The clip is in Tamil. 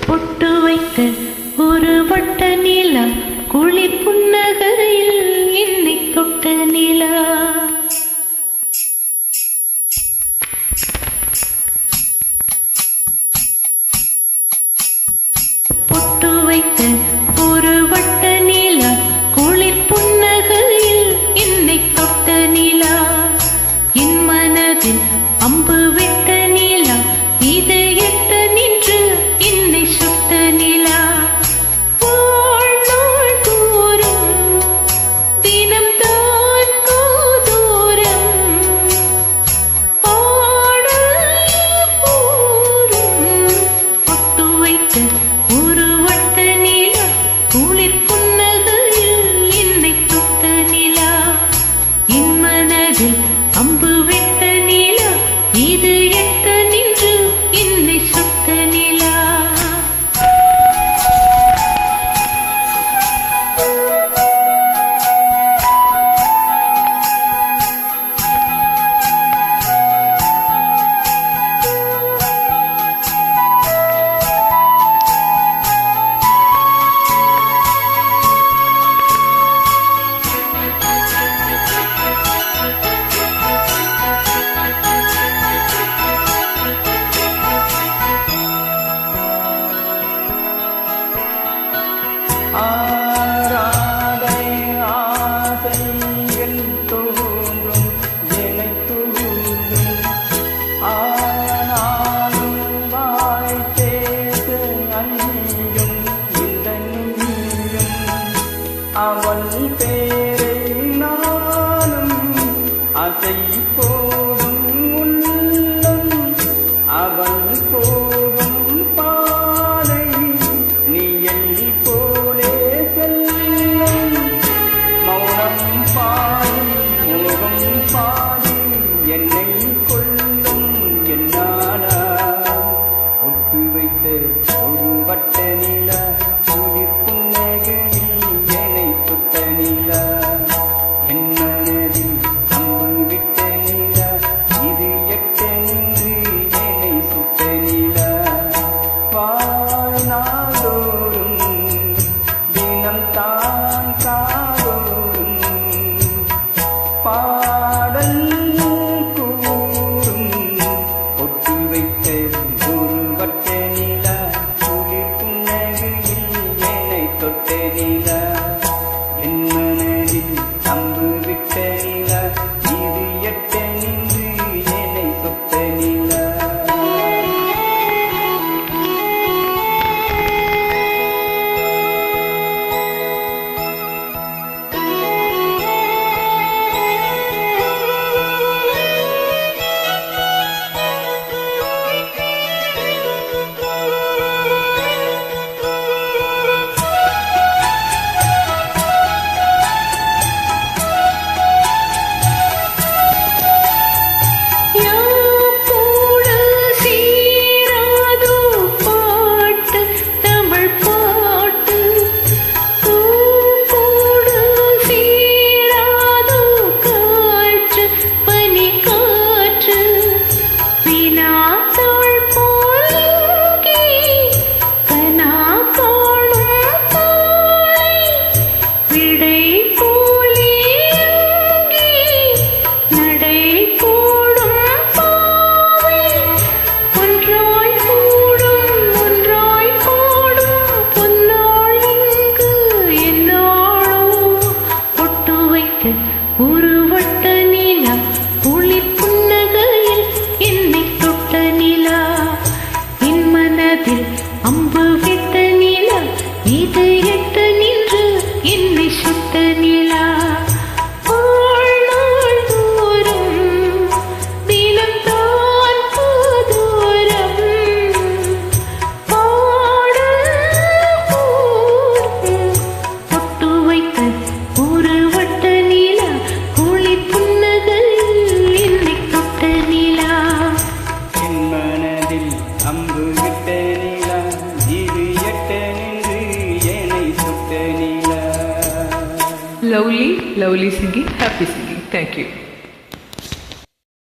பொட்டு வைத்த ஒரு வட்ட நிலா குளிர் புன்னகையில் என்னை தொட்ட நிலா. பொட்டு வைத்த ஒரு வட்ட நிலா குளிர் புன்னகையில் என்னை தொட்ட நிலா. என் மனதில் அம்பு விட்ட நிலா இதை எட்ட நின்று என்னை சுட்ட நிலா. வாழ்நாள் தோறும் தினம் தான் கோதோறும் பாடல் கூறும். பொட்டு வைத்த ஒரு வட்ட நிலா குளிர் புன்னகையில் என்னை தொட்ட நிலா. என் மனதில் அம்பு விட்ட நிலா இது எட்ட நின்று என்னை சுட்ட நிலா. ஆராதை ஆசைகள் தோன்றும் என்னை தூண்டும். ஆனாலும் வாய் பேச அஞ்சும் இந்த நீயும். அவள் பேரை நானும் அசை போடும் உள்ளம். அவள் போகும் பாதை நீயல் போலே செல்லும். மௌனம் பாடி மோகம் பாடி என்னை கொள்ளும் என்னாலா. ஒட்டு வைத்த ஒரு வட்ட நிலா குளிர் புன்னகையில் என்னை தொட்ட நிலா. என் மனதில் அம்பு விட்ட நிலா இது எட்ட நின்று என்னை சுட்ட நிலா. வாழ்நாளோறும் தினம் தான் காதோறும் பாடல் கூறும். பொட்டு வைத்த ஒரு வட்ட நிலா குளிர் புன்னகையில் என்னை தொட்ட நிலா. என் மனதில் அம்பு விட்ட நிலா இது எட்ட நின்று என்னை சுட்ட நிலா. ஒரு வட்ட நிலா குளிர் புன்னகையில் என்னை தொட்ட நிலா. என் மனதில் அம்பு விட்ட நிலா இது எட்ட நின்று என்னை சுட்ட நிலா. வாழ்நாள் தோறும் தினம் தான் கோதோறும் பாடல் கூறும். பொட்டு வைத்த ஒரு வட்ட நிலா குளிர் புன்னகையில் என்னை தொட்ட நிலா. என் மனதில் அம்பு விட்ட நிலா இது எட்ட நின்று என்னை சுட்ட நிலா. Lovely, lovely singing, happy singing. Thank you.